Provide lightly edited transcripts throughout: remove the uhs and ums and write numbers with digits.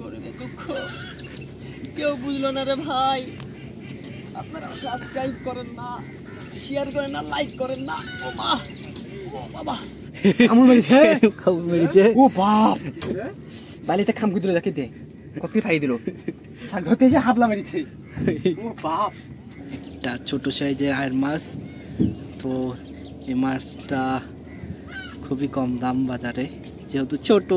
গরিবের দুঃখ কেউ বুঝলো না রে ভাই। আপনারা সাবস্ক্রাইব করেন না, শেয়ার করেন না, লাইক করেন না। ও মা, ও বাবা, কামড় মেরেছে, কামড় মেরেছে। ও বাপ, বালিতে খাম কুদরে দেখে দে কত ফাই দিল, থাক ধরতে যে হাবলা মেরেছে। ও বাপ, এটা ছোট সাইজের আয়ের মাছ। তো এই মাছটা খুবই কম দাম বাজারে, যেহেতু ছোট।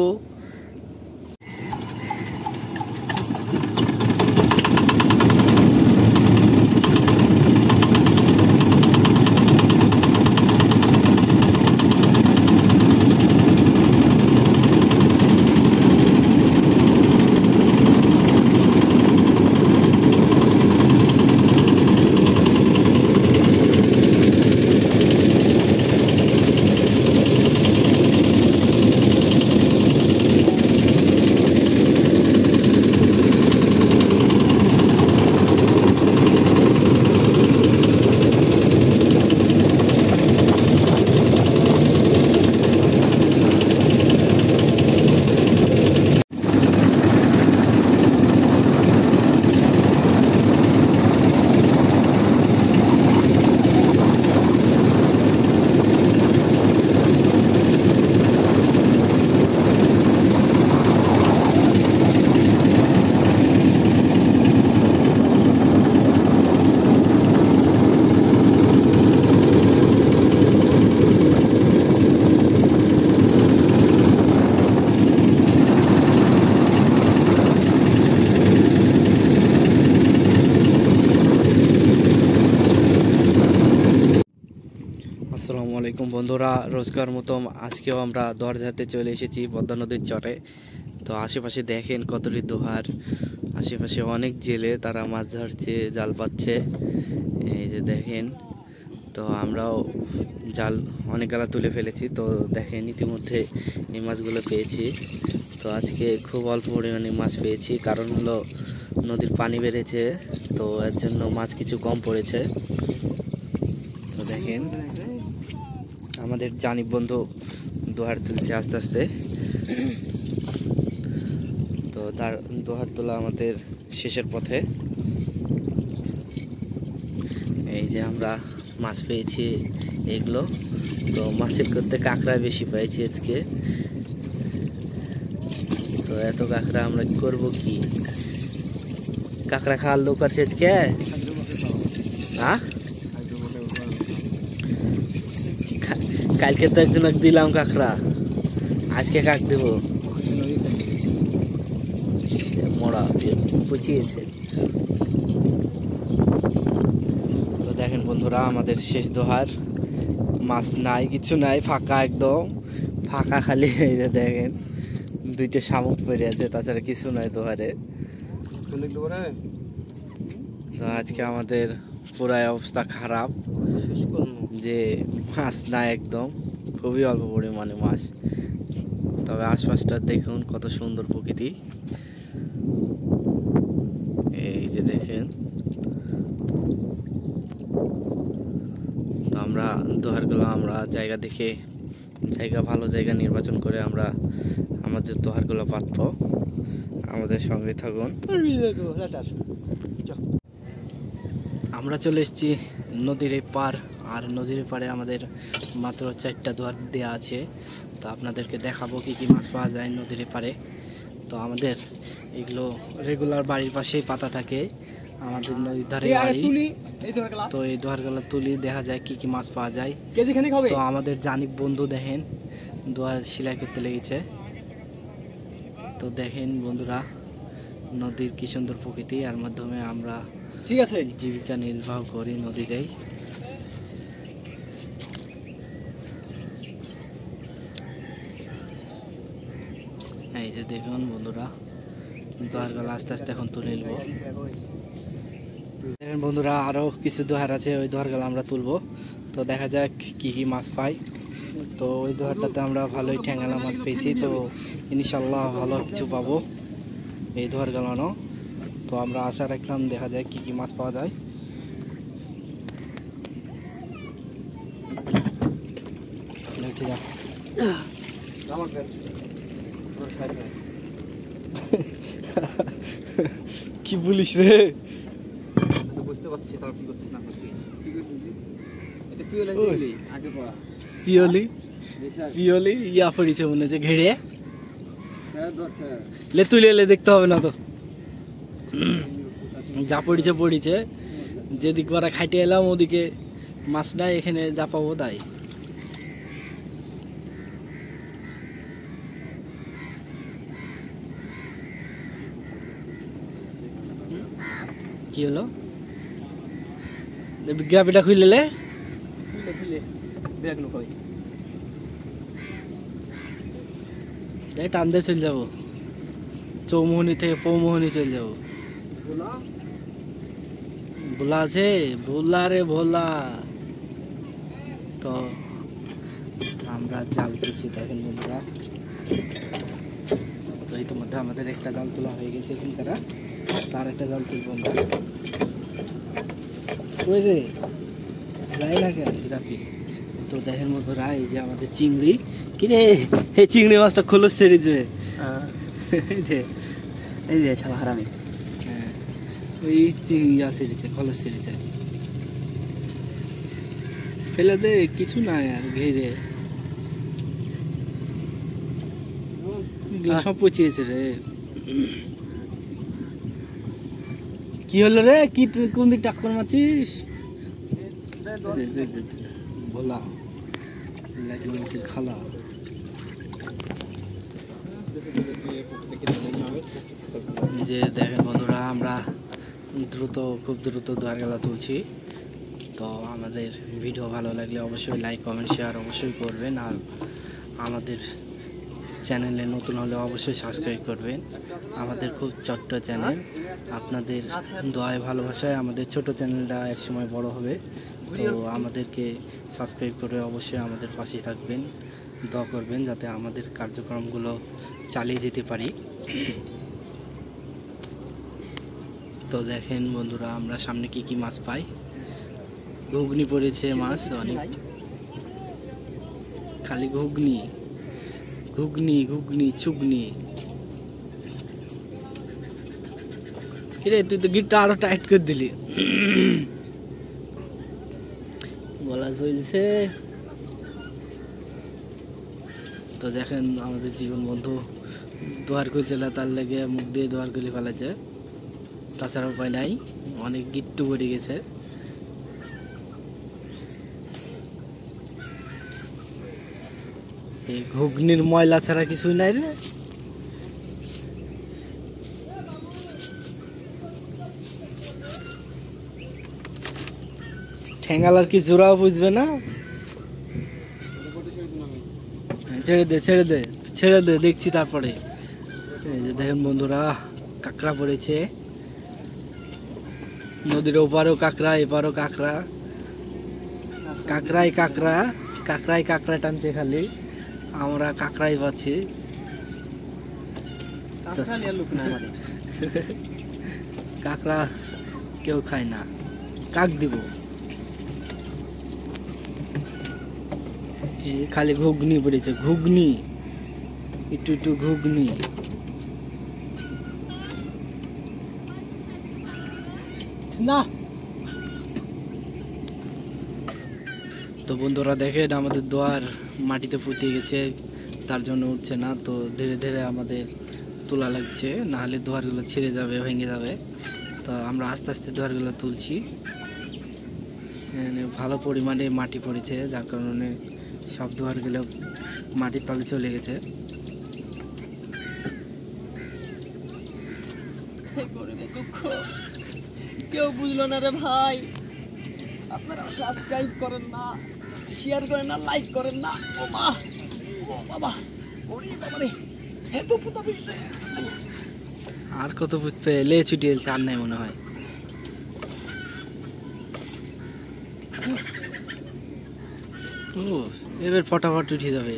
আসসালামু আলাইকুম বন্ধুরা, রোজকার মতো আজকেও আমরা দোহার ঝাড়তে চলে এসেছি পদ্মা নদীর চরে। তো আশেপাশে দেখেন কতটি দোহার, আশেপাশে অনেক জেলে তারা মাছ ধরছে, জাল পাচ্ছে। এই যে দেখেন, তো আমরাও জাল অনেক গালা তুলে ফেলেছি। তো দেখেন ইতিমধ্যে এই মাছগুলো পেয়েছি। তো আজকে খুব অল্প পরিমাণে মাছ পেয়েছি, কারণ হলো নদীর পানি বেড়েছে, তো এর জন্য মাছ কিছু কম পড়েছে। তো দেখেন আমাদের জানিব বন্ধু দোহার তুলছে আস্তে আস্তে। তো তার দোহার তোলা আমাদের শেষের পথে। এই যে আমরা মাছ পেয়েছি এগুলো। তো মাছের করতে কাঁকড়া বেশি পেয়েছি আজকে। তো এত কাঁকড়া আমরা করব কি? কাঁকড়া খাওয়ার লোক আছে আজকে? হ্যাঁ, কালকে তো একজন দিলাম কাঁকড়া, আজকে কাক দেবো। মরা পুচিয়েছে। তো দেখেন বন্ধুরা, আমাদের শেষ দোহার, মাছ নাই, কিছু নাই, ফাঁকা, একদম ফাঁকা, খালি এই যে দেখেন দুইটা শামুক পড়ে আছে, তাছাড়া কিছু নাই দোহারে। তো আজকে আমাদের পুরাই অবস্থা খারাপ, যে মাছ নাই একদম, খুবই অল্প পরিমাণে মাছ। তবে আশপাশটা দেখুন কত সুন্দর প্রকৃতি। এই যে দেখেন, তো আমরা দোহারগুলো আমরা জায়গা দেখে, ভালো জায়গা নির্বাচন করে আমরা আমাদের দোহারগুলো পাতবো। আমাদের সঙ্গে থাকুন। আমরা চলে এসেছি নদীর এই পার, আর নদীর পাড়ে আমাদের মাত্র 4টা দোহার দেওয়া আছে। তো আপনাদেরকে দেখাবো কি কি মাছ পাওয়া যায় নদীর পাড়ে। তো আমাদের এগুলো রেগুলার বাড়ির পাশেই পাতা থাকে, আমাদের নদীর ধারে বাড়ি। তো এই দোহারগুলো তুলি, দেখা যায় কি কি মাছ পাওয়া যায়। তো আমাদের জানিব বন্ধু দেখেন দোহার সেলাই করতে লেগেছে। তো দেখেন বন্ধুরা, নদীর কি সুন্দর প্রকৃতি, এর মাধ্যমে আমরা ঠিক আছে জীবিকা নির্বাহ করি নদীতেই। এই যে দেখুন বন্ধুরা, দোহারগুলো আস্তে আস্তে এখন তুলে নেব। দেখেন বন্ধুরা, আরও কিছু দোহার আছে, ওই দোহারগুলো আমরা তুলবো। তো দেখা যাক কি কি মাছ পাই। তো ওই দোহারটাতে আমরা ভালোই ঠ্যাঙ্গালা মাছ পেয়েছি, তো ইনশাল্লাহ ভালো কিছু পাবো এই দোহারগুলো। তো আমরা আশা রাখলাম, দেখা যায় কি কি মাছ পাওয়া যায়। ঠিক আছে। কি বলিস রে? বুঝতে পারছি তার কি করছিস না করছিস। এটা কি হলো আগে পড়া পিওলি পিওলি ইয়া পড়িছে মনে হচ্ছে ঘেড়ে। লে তুই লে দেখতে হবে না তো, যা পড়িছে পড়িছে। যেদিক করে খাইতে এলাম ওদিকে মাছ নাই, এখানে যা পাবো তাই। কি হলো? গ্রাফিটা খুললে টান দিয়ে চলে যাবো, চৌমোহনী থেকে পৌমোহনী চলে যাবো। ভোলা আছে, ভোলা রে ভোলা। তো আমরা জাল তুলছি দেখেন বন্ধুরা। তো ইতিমধ্যে আমাদের একটা জাল তোলা হয়ে গেছে এখানকার, তার একটা জাল তুলবো আমরা। যাই না কেন গ্রাফি। তো দেখেন বন্ধুরা এই যে আমাদের চিংড়ি, কিরে এই চিংড়ি মাছটা খোলস ছেড়েছে। এই যে শালা হারামি। হ্যাঁ ওই চিংড়ি ছেড়েছে, খোলস ছেড়েছে। ফেলে দে, কিছু নাই আর ঘেরে সব পচিয়েছে রে। কি হলো রে? কি কোন দিক টাক্কর মারছিস? ভোলা খালা। যে দেখেন বন্ধুরা আমরা খুব দ্রুত দোয়ারগালা তুলছি। তো আমাদের ভিডিও ভালো লাগলে অবশ্যই লাইক কমেন্ট শেয়ার অবশ্যই করবেন, আর আমাদের চ্যানেলে নতুন হলে অবশ্যই সাবস্ক্রাইব করবেন। আমাদের খুব ছোট্ট চ্যানেল, আপনাদের দোয়ায় ভালোবাসায় আমাদের ছোট চ্যানেলটা একসময় বড় হবে। তো আমাদেরকে সাবস্ক্রাইব করে অবশ্যই আমাদের পাশে থাকবেন, দোয়া করবেন যাতে আমাদের কার্যক্রমগুলো চালিয়ে যেতে পারি। তো দেখেন বন্ধুরা আমরা সামনে কি কি মাছ পাই। ঘুগনি পড়েছে মাছ অনেক, খালি ঘুগনি ঘুগনি ঘুগনি চুগনি। কিরে তুই তো গিটটা আরো টাইট করে দিলি। গলা চলছে। তো দেখেন আমাদের জীবন বন্ধু দোয়ার করছিল, তার লেগে মুখ দিয়ে দোয়ার গুলি ফেলেছে, তাছাড়া উপায় নাই। অনেক গিট্টু পড়ে গেছে। এই ঘুগনির ময়লা ছাড়া কিছুই নাই রে। ঠেঙ্গালার কি জোড়াও বুঝবে না। ছেড়ে দে ছেড়ে দে ছেড়ে দে, দেখছি তারপরে। এই যে দেখেন বন্ধুরা কাঁকড়া পড়েছে, নদীর ওপারেও কাঁকড়া এপারেও কাঁকড়া, কাঁকড়াই কাঁকড়া, কাঁকড়াই কাঁকড়া টানছে খালি, আমরা কাঁকড়াই পাচ্ছি। কাঁকড়া কেউ খায় না, কাক দিব। খালি ঘুগনি পড়েছে, ঘুগনি, একটু একটু ঘুগনি। না তো বন্ধুরা দেখেন আমাদের দোয়ার মাটিতে পুঁতে গেছে, তার জন্য উঠছে না। তো ধীরে ধীরে আমাদের তোলা লাগছে, নাহলে দোয়ারগুলো ছিঁড়ে যাবে, ভেঙে যাবে। তো আমরা আস্তে আস্তে দোয়ারগুলো তুলছি। ভালো পরিমাণে মাটি পড়েছে, যার কারণে সব দোয়ারগুলো মাটির তলে চলে গেছে। কেউ বুঝলো না রে ভাই, আপনারা সাবস্ক্রাইব করেন না, শেয়ার করেন না, লাইক করেন না। ও মা, ও বাবা, ওরে বাবা রে, এত পুতা পেয়েছে। আর কত ফুটবে, লে ছুটিয়েছে, আর নাই মনে হয়। ও এবার ফটাফট উঠে যাবে।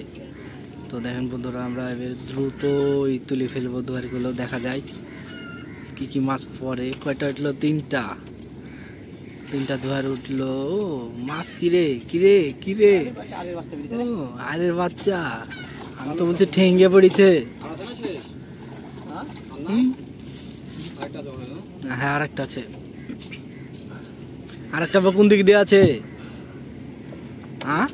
তো দেখেন বন্ধুরা আমরা এবার দ্রুত তুলে ফেলবো দোয়ারগুলো। দেখা যায় কি কি মাছ পড়ে। কয়টা উঠলো? তিনটা দোয়ার উঠলো। ও মাছ কিরে কিরে কিরে, ও আরের বাচ্চা। আমি তো বলছি ঠেঙ্গে পড়েছে। হ্যাঁ আরেকটা আছে, আরেকটা বা কোন দিক দিয়ে আছে? হ্যাঁ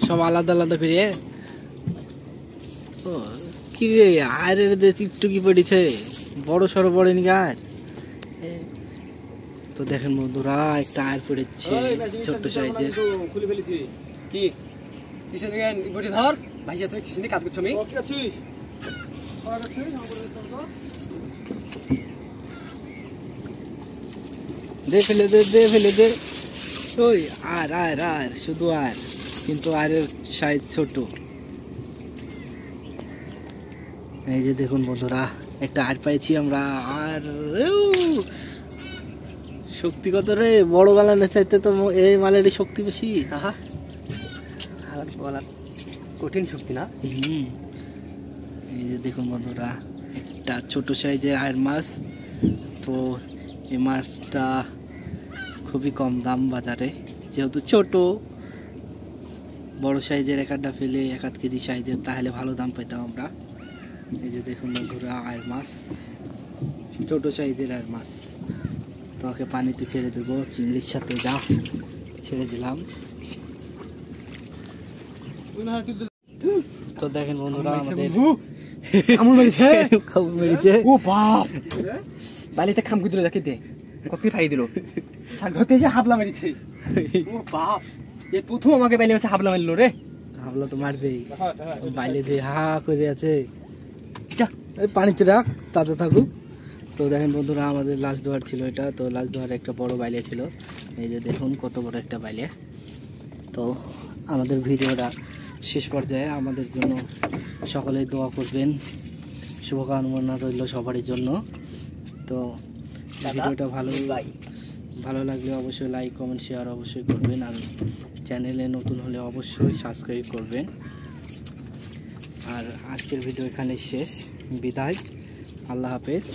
সব আলাদা আলাদা করে। ও কি রে আয়ের যে টিপটুকি পড়েছে, বড় সড়ো পড়েনি আর। তো দেখেন বন্ধুরা একটা আয়ের পড়েছে ছোট্ট সাইজের। খুলে ফেলেছি কি কিসে দেখেন বডি ধর ভাই আছে কিসে কাজ করছ আমি কি আছি দে ফেলে দে, দে ফেলে দে। ওই আর আর আর শুধু আর, কিন্তু আরের সাইজ ছোট। এই যে দেখুন বন্ধুরা একটা আর পাইছি আমরা। আর শক্তি কত রে, বড় গালানের চাইতে তো এই মালেরই শক্তি বেশি। আর বলা কঠিন শক্তি না। এই যে দেখুন বন্ধুরা একটা ছোট সাইজের আয়ের মাছ। তো এই মাছটা খুবই কম দাম বাজারে, যেহেতু ছোট। বড় সাইজের এক আধটা ফেলে 1 কেজি সাইজের তাহলে ভালো দাম পেতাম আমরা। এই যে দেখুন বন্ধুরা আয়ের মাছ, ছোট সাইজের আয়ের মাছ। তো ওকে পানিতে ছেড়ে দেবো চিংড়ির সাথে, যা ছেড়ে দিলাম। তো দেখেন বন্ধুরা আমাদের কামড় মেরেছে কামড় মেরেছে। ও বাপ বালিতে খাম কুদরে দেখে দে কত ফাই দিল থাক ধরতে যে হাবলা মেরেছে। ও বাপ এই প্রথম আমাকে বাইলে হচ্ছে হাবলা মারলো রে। হাবলা তো মারবেই, বাইলে যে হা করে আছে। যা এই পানিতে রাখ তাজা থাকুক। তো দেখেন বন্ধুরা আমাদের লাশ দোয়ার ছিল এটা। তো লাশ দোয়ার একটা বড় বাইলে ছিল। এই যে দেখুন কত বড় একটা বাইলে। তো আমাদের ভিডিওটা শেষ পর্যায়ে আমাদের জন্য সকলেই দোয়া করবেন, শুভকামনা রইল সবারই জন্য। তো ভিডিওটা ভালো লাগলে অবশ্যই লাইক কমেন্ট শেয়ার অবশ্যই করবেন, আর চ্যানেলে নতুন হলে অবশ্যই সাবস্ক্রাইব করবেন। আর আজকের ভিডিও এখানে শেষ, বিদায়, আল্লাহ হাফেজ।